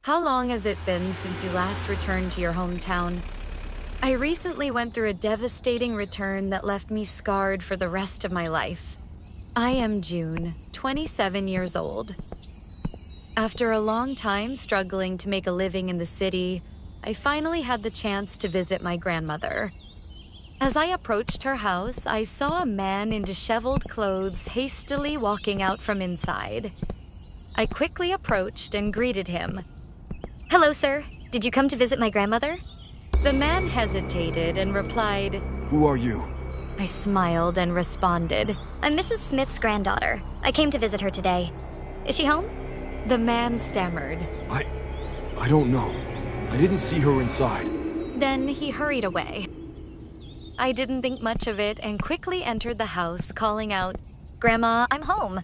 How long has it been since you last returned to your hometown? I recently went through a devastating return that left me scarred for the rest of my life. I am June, 27 years old. After a long time struggling to make a living in the city, I finally had the chance to visit my grandmother. As I approached her house, I saw a man in disheveled clothes hastily walking out from inside. I quickly approached and greeted him. Hello, sir. Did you come to visit my grandmother? The man hesitated and replied, Who are you? I smiled and responded, I'm Mrs. Smith's granddaughter. I came to visit her today. Is she home? The man stammered. I don't know. I didn't see her inside. Then he hurried away. I didn't think much of it and quickly entered the house, calling out, Grandma, I'm home.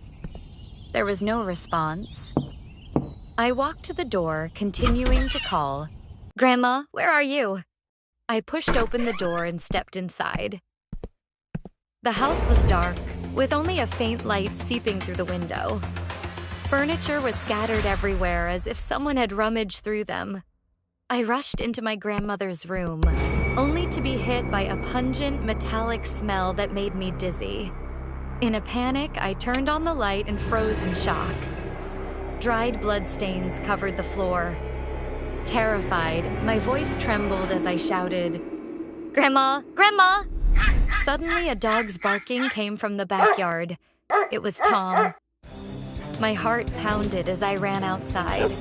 There was no response. I walked to the door, continuing to call. Grandma, where are you? I pushed open the door and stepped inside. The house was dark, with only a faint light seeping through the window. Furniture was scattered everywhere as if someone had rummaged through them. I rushed into my grandmother's room, only to be hit by a pungent metallic smell that made me dizzy. In a panic, I turned on the light and froze in shock. Dried bloodstains covered the floor. Terrified, my voice trembled as I shouted, Grandma! Grandma! Suddenly, a dog's barking came from the backyard. It was Tom. My heart pounded as I ran outside.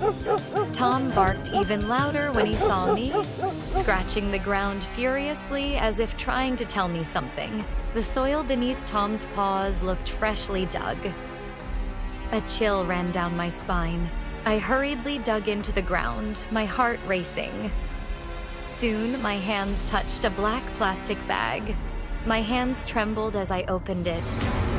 Tom barked even louder when he saw me, scratching the ground furiously as if trying to tell me something. The soil beneath Tom's paws looked freshly dug. A chill ran down my spine. I hurriedly dug into the ground, my heart racing. Soon, my hands touched a black plastic bag. My hands trembled as I opened it,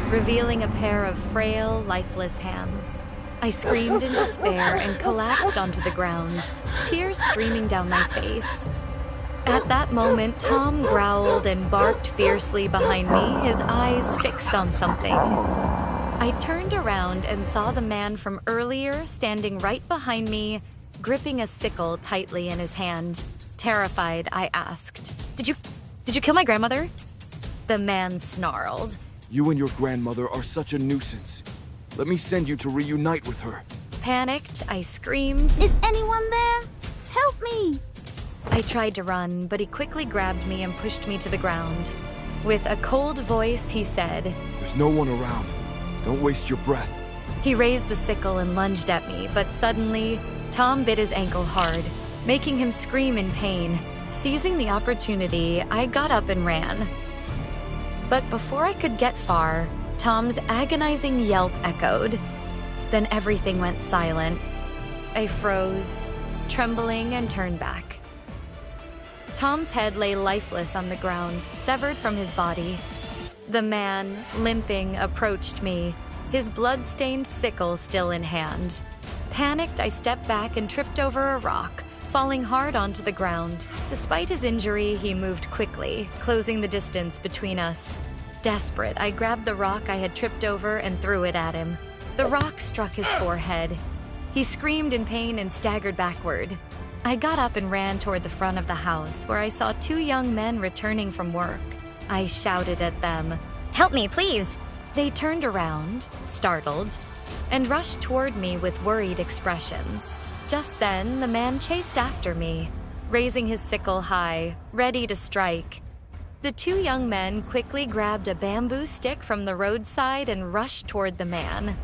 revealing a pair of frail, lifeless hands. I screamed in despair and collapsed onto the ground, tears streaming down my face. At that moment, Tom growled and barked fiercely behind me, his eyes fixed on something. I turned around and saw the man from earlier standing right behind me, gripping a sickle tightly in his hand. Terrified, I asked, Did you kill my grandmother? The man snarled. You and your grandmother are such a nuisance. Let me send you to reunite with her. Panicked, I screamed, Is anyone there? Help me! I tried to run, but he quickly grabbed me and pushed me to the ground. With a cold voice, he said, There's no one around. Don't waste your breath. He raised the sickle and lunged at me, but suddenly, Tom bit his ankle hard, making him scream in pain. Seizing the opportunity, I got up and ran. But before I could get far, Tom's agonizing yelp echoed. Then everything went silent. I froze, trembling, and turned back. Tom's head lay lifeless on the ground, severed from his body. The man, limping, approached me, his blood-stained sickle still in hand. Panicked, I stepped back and tripped over a rock, falling hard onto the ground. Despite his injury, he moved quickly, closing the distance between us. Desperate, I grabbed the rock I had tripped over and threw it at him. The rock struck his forehead. He screamed in pain and staggered backward. I got up and ran toward the front of the house, where I saw two young men returning from work. I shouted at them, Help me, please! They turned around, startled, and rushed toward me with worried expressions. Just then, the man chased after me, raising his sickle high, ready to strike. The two young men quickly grabbed a bamboo stick from the roadside and rushed toward the man.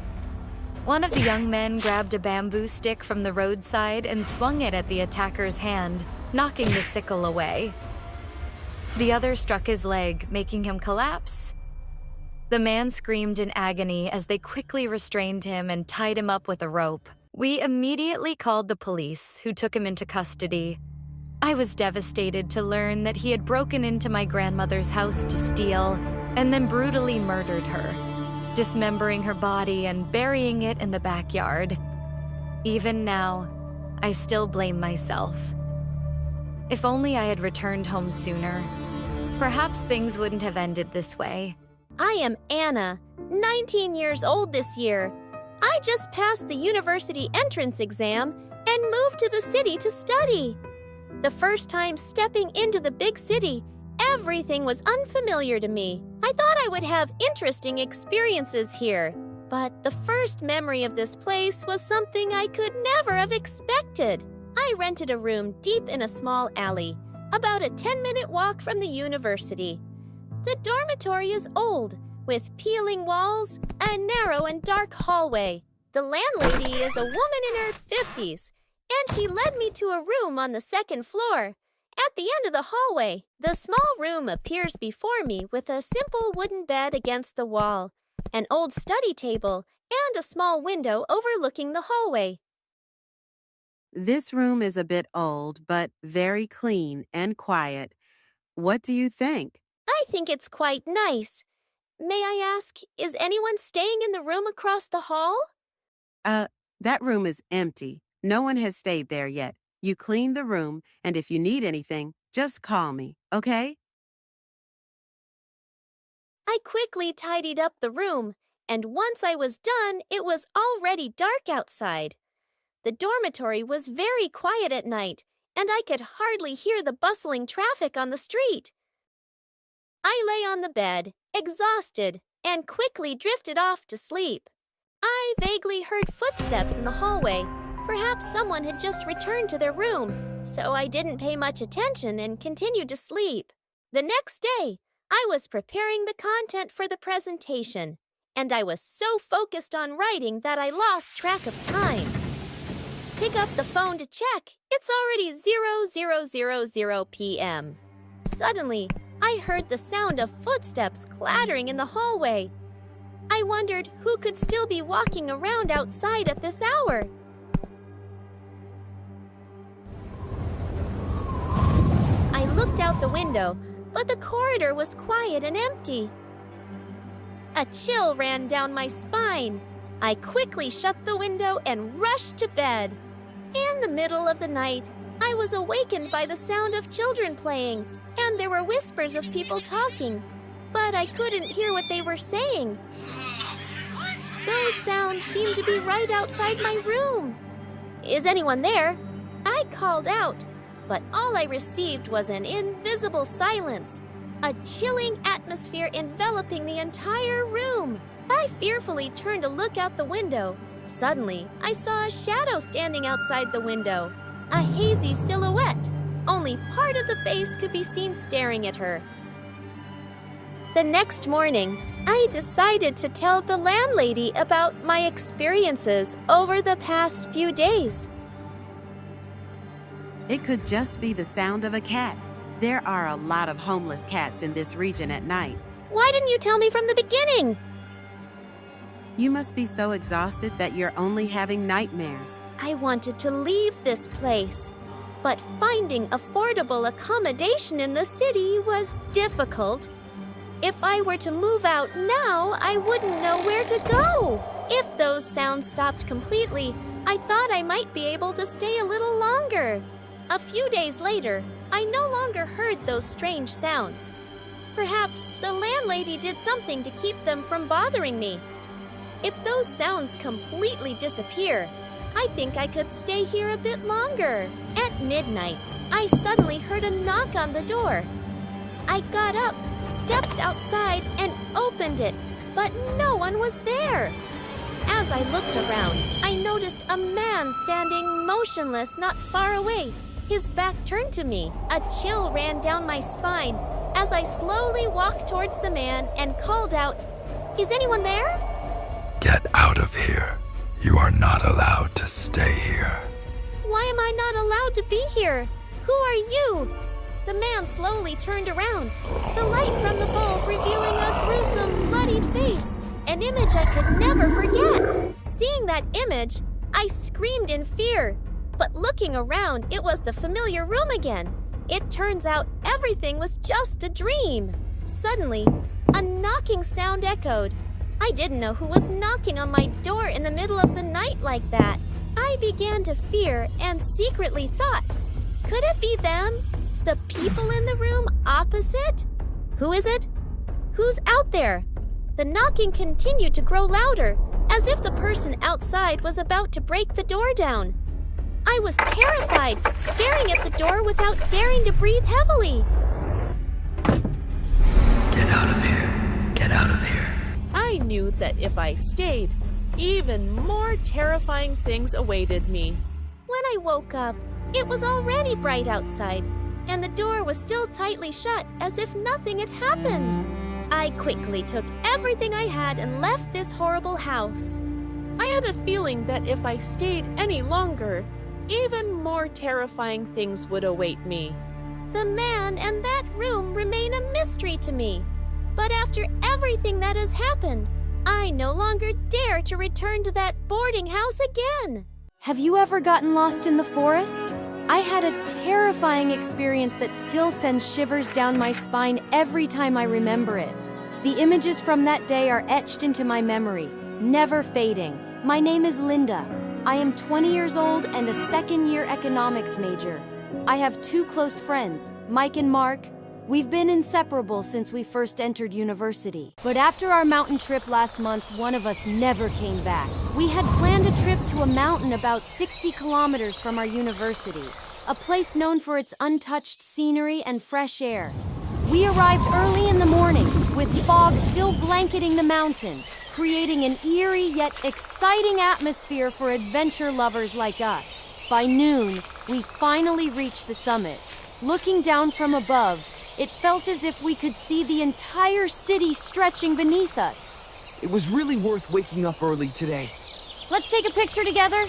One of the young men grabbed a bamboo stick from the roadside and swung it at the attacker's hand, knocking the sickle away. The other struck his leg, making him collapse. The man screamed in agony as they quickly restrained him and tied him up with a rope. We immediately called the police, who took him into custody. I was devastated to learn that he had broken into my grandmother's house to steal and then brutally murdered her, dismembering her body and burying it in the backyard. Even now, I still blame myself. If only I had returned home sooner, perhaps things wouldn't have ended this way. I am Anna, 19 years old this year. I just passed the university entrance exam, and moved to the city to study. The first time stepping into the big city, everything was unfamiliar to me. I thought I would have interesting experiences here, but the first memory of this place was something I could never have expected. I rented a room deep in a small alley, about a 10-minute walk from the university. The dormitory is old, with peeling walls, a narrow and dark hallway. The landlady is a woman in her 50s, and she led me to a room on the second floor. At the end of the hallway, the small room appears before me with a simple wooden bed against the wall, an old study table, and a small window overlooking the hallway. This room is a bit old, but very clean and quiet. What do you think? I think it's quite nice. May I ask, is anyone staying in the room across the hall? That room is empty. No one has stayed there yet. You clean the room, and if you need anything, just call me, okay? I quickly tidied up the room, and once I was done, it was already dark outside. The dormitory was very quiet at night, and I could hardly hear the bustling traffic on the street. I lay on the bed, exhausted, and quickly drifted off to sleep. I vaguely heard footsteps in the hallway. Perhaps someone had just returned to their room, so I didn't pay much attention and continued to sleep. The next day, I was preparing the content for the presentation, and I was so focused on writing that I lost track of time. Pick up the phone to check. It's already 00:00 p.m. Suddenly, I heard the sound of footsteps clattering in the hallway. I wondered who could still be walking around outside at this hour. I looked out the window, but the corridor was quiet and empty. A chill ran down my spine. I quickly shut the window and rushed to bed. In the middle of the night, I was awakened by the sound of children playing, and there were whispers of people talking, but I couldn't hear what they were saying. Those sounds seemed to be right outside my room. Is anyone there? I called out, but all I received was an invisible silence, a chilling atmosphere enveloping the entire room. I fearfully turned to look out the window. Suddenly, I saw a shadow standing outside the window, a hazy silhouette. Only part of the face could be seen staring at her. The next morning, I decided to tell the landlady about my experiences over the past few days. It could just be the sound of a cat. There are a lot of homeless cats in this region at night. Why didn't you tell me from the beginning? You must be so exhausted that you're only having nightmares. I wanted to leave this place, but finding affordable accommodation in the city was difficult. If I were to move out now, I wouldn't know where to go. If those sounds stopped completely, I thought I might be able to stay a little longer. A few days later, I no longer heard those strange sounds. Perhaps the landlady did something to keep them from bothering me. If those sounds completely disappear, I think I could stay here a bit longer. At midnight, I suddenly heard a knock on the door. I got up, stepped outside, and opened it, but no one was there. As I looked around, I noticed a man standing motionless not far away, his back turned to me. A chill ran down my spine as I slowly walked towards the man and called out, "Is anyone there?" Get out of here. You are not allowed to stay here. Why am I not allowed to be here? Who are you? The man slowly turned around, the light from the bulb revealing a gruesome, bloodied face, an image I could never forget. Seeing that image, I screamed in fear. But looking around, it was the familiar room again. It turns out everything was just a dream. Suddenly, a knocking sound echoed. I didn't know who was knocking on my door in the middle of the night like that. I began to fear and secretly thought, could it be them? The people in the room opposite? Who is it? Who's out there? The knocking continued to grow louder, as if the person outside was about to break the door down. I was terrified, staring at the door without daring to breathe heavily. Get out of here. Get out of here. I knew that if I stayed, even more terrifying things awaited me. When I woke up, it was already bright outside, and the door was still tightly shut as if nothing had happened. I quickly took everything I had and left this horrible house. I had a feeling that if I stayed any longer, even more terrifying things would await me. The man and that room remain a mystery to me. But after everything that has happened, I no longer dare to return to that boarding house again. Have you ever gotten lost in the forest? I had a terrifying experience that still sends shivers down my spine every time I remember it. The images from that day are etched into my memory, never fading. My name is Linda. I am 20 years old and a second-year economics major. I have two close friends, Mike and Mark. We've been inseparable since we first entered university. But after our mountain trip last month, one of us never came back. We had planned a trip to a mountain about 60 kilometers from our university, a place known for its untouched scenery and fresh air. We arrived early in the morning, with fog still blanketing the mountain, creating an eerie yet exciting atmosphere for adventure lovers like us. By noon, we finally reached the summit. Looking down from above, it felt as if we could see the entire city stretching beneath us. It was really worth waking up early today. Let's take a picture together.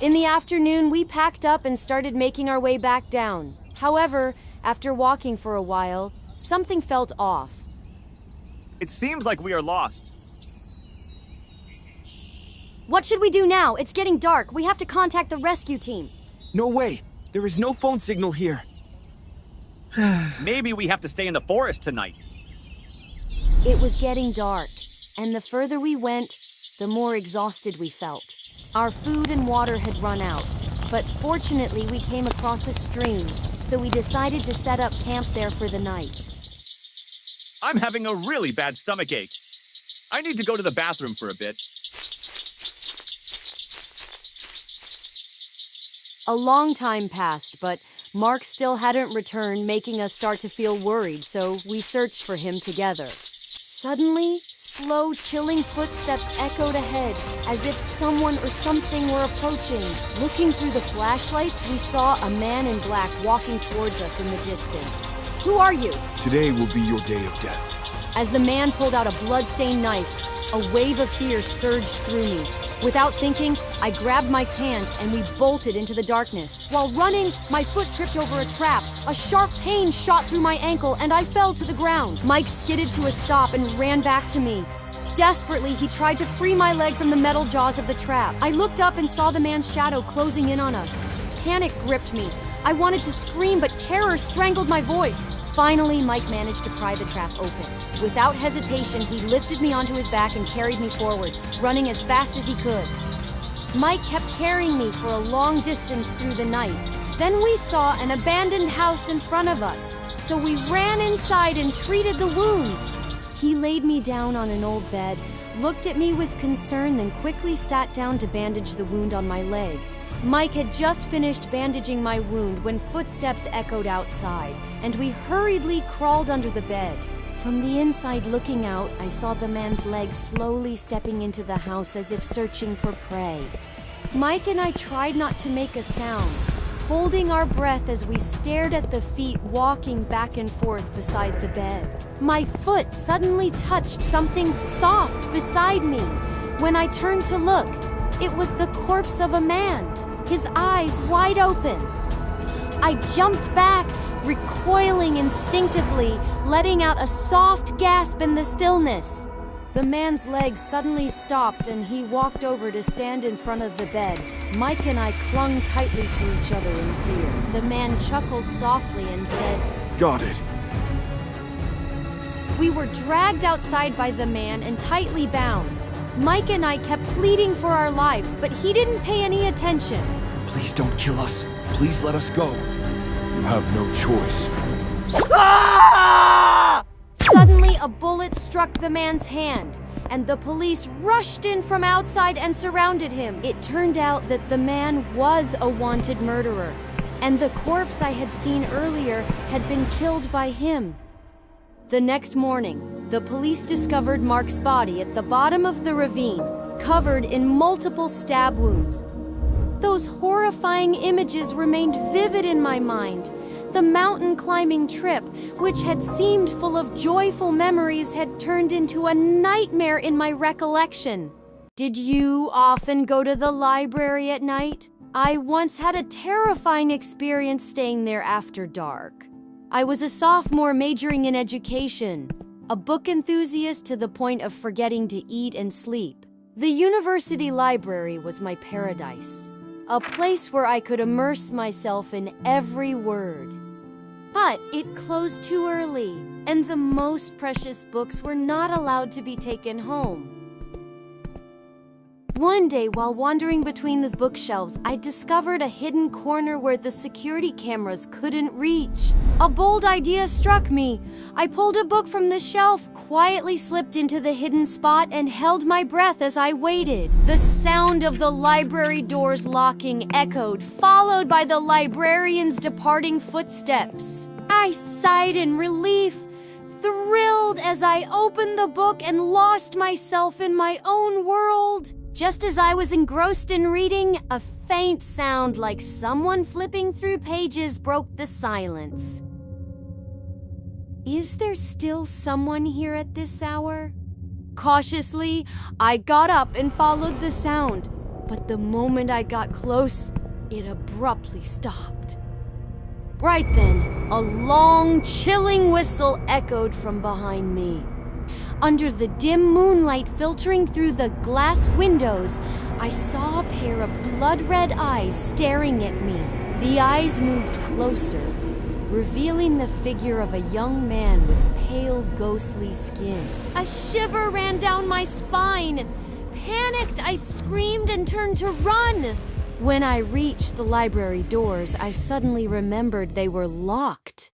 In the afternoon, we packed up and started making our way back down. However, after walking for a while, something felt off. It seems like we are lost. What should we do now? It's getting dark. We have to contact the rescue team. No way. There is no phone signal here. Maybe we have to stay in the forest tonight. It was getting dark, and the further we went, the more exhausted we felt. Our food and water had run out, but fortunately we came across a stream, so we decided to set up camp there for the night. I'm having a really bad stomachache. I need to go to the bathroom for a bit. A long time passed, but Mark still hadn't returned, making us start to feel worried, so we searched for him together. Suddenly, slow, chilling footsteps echoed ahead, as if someone or something were approaching. Looking through the flashlights, we saw a man in black walking towards us in the distance. Who are you? Today will be your day of death. As the man pulled out a blood-stained knife, a wave of fear surged through me. Without thinking, I grabbed Mike's hand and we bolted into the darkness. While running, my foot tripped over a trap. A sharp pain shot through my ankle and I fell to the ground. Mike skidded to a stop and ran back to me. Desperately, he tried to free my leg from the metal jaws of the trap. I looked up and saw the man's shadow closing in on us. Panic gripped me. I wanted to scream, but terror strangled my voice. Finally, Mike managed to pry the trap open. Without hesitation, he lifted me onto his back and carried me forward, running as fast as he could. Mike kept carrying me for a long distance through the night. Then we saw an abandoned house in front of us, so we ran inside and treated the wounds. He laid me down on an old bed, looked at me with concern, then quickly sat down to bandage the wound on my leg. Mike had just finished bandaging my wound when footsteps echoed outside, and we hurriedly crawled under the bed. From the inside looking out, I saw the man's legs slowly stepping into the house as if searching for prey. Mike and I tried not to make a sound, holding our breath as we stared at the feet walking back and forth beside the bed. My foot suddenly touched something soft beside me. When I turned to look, it was the corpse of a man, his eyes wide open. I jumped back, recoiling instinctively, letting out a soft gasp in the stillness. The man's legs suddenly stopped and he walked over to stand in front of the bed. Mike and I clung tightly to each other in fear. The man chuckled softly and said, "Got it." We were dragged outside by the man and tightly bound. Mike and I kept pleading for our lives, but he didn't pay any attention. Please don't kill us. Please let us go. You have no choice. Suddenly, a bullet struck the man's hand. and the police rushed in from outside and surrounded him. It turned out that the man was a wanted murderer, and the corpse I had seen earlier had been killed by him. The next morning, the police discovered Mark's body at the bottom of the ravine, covered in multiple stab wounds. Those horrifying images remained vivid in my mind. The mountain climbing trip, which had seemed full of joyful memories, had turned into a nightmare in my recollection. Did you often go to the library at night? I once had a terrifying experience staying there after dark. I was a sophomore majoring in education, a book enthusiast to the point of forgetting to eat and sleep. The university library was my paradise, a place where I could immerse myself in every word. But it closed too early, and the most precious books were not allowed to be taken home. One day, while wandering between the bookshelves, I discovered a hidden corner where the security cameras couldn't reach. A bold idea struck me. I pulled a book from the shelf, quietly slipped into the hidden spot, and held my breath as I waited. The sound of the library doors locking echoed, followed by the librarian's departing footsteps. I sighed in relief, thrilled as I opened the book and lost myself in my own world. Just as I was engrossed in reading, a faint sound like someone flipping through pages broke the silence. Is there still someone here at this hour? Cautiously, I got up and followed the sound, but the moment I got close, it abruptly stopped. Right then, a long, chilling whistle echoed from behind me. Under the dim moonlight filtering through the glass windows, I saw a pair of blood-red eyes staring at me. The eyes moved closer, revealing the figure of a young man with pale, ghostly skin. A shiver ran down my spine. Panicked, I screamed and turned to run. When I reached the library doors, I suddenly remembered they were locked.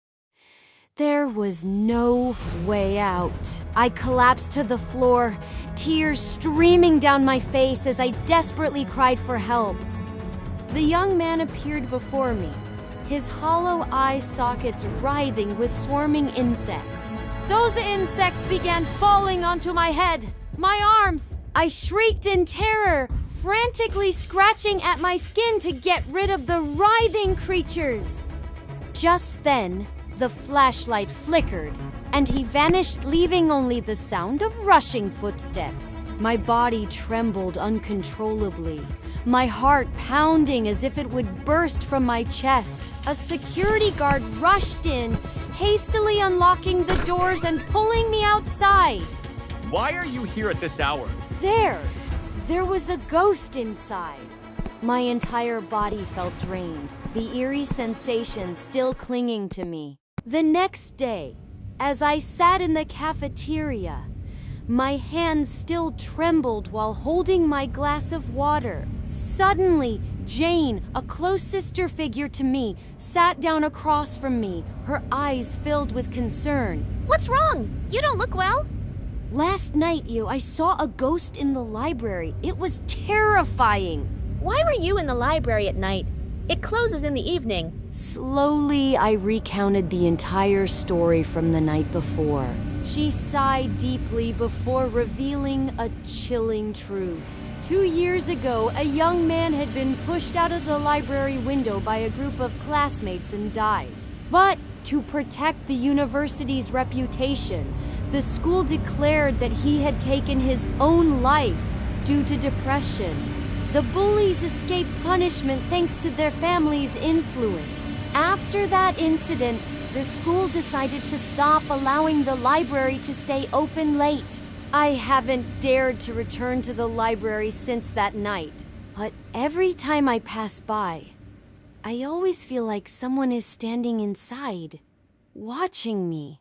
There was no way out. I collapsed to the floor, tears streaming down my face as I desperately cried for help. The young man appeared before me, his hollow eye sockets writhing with swarming insects. Those insects began falling onto my head, my arms. I shrieked in terror, frantically scratching at my skin to get rid of the writhing creatures. Just then, the flashlight flickered, and he vanished, leaving only the sound of rushing footsteps. My body trembled uncontrollably, my heart pounding as if it would burst from my chest. A security guard rushed in, hastily unlocking the doors and pulling me outside. Why are you here at this hour? There was a ghost inside. My entire body felt drained, the eerie sensation still clinging to me. The next day, as I sat in the cafeteria, my hands still trembled while holding my glass of water. Suddenly, Jane, a close sister figure to me, sat down across from me, her eyes filled with concern. What's wrong? You don't look well. Last night, I saw a ghost in the library. It was terrifying. Why were you in the library at night? It closes in the evening. Slowly, I recounted the entire story from the night before. She sighed deeply before revealing a chilling truth. 2 years ago, a young man had been pushed out of the library window by a group of classmates and died. But to protect the university's reputation, the school declared that he had taken his own life due to depression. The bullies escaped punishment thanks to their family's influence. After that incident, the school decided to stop allowing the library to stay open late. I haven't dared to return to the library since that night. But every time I pass by, I always feel like someone is standing inside, watching me.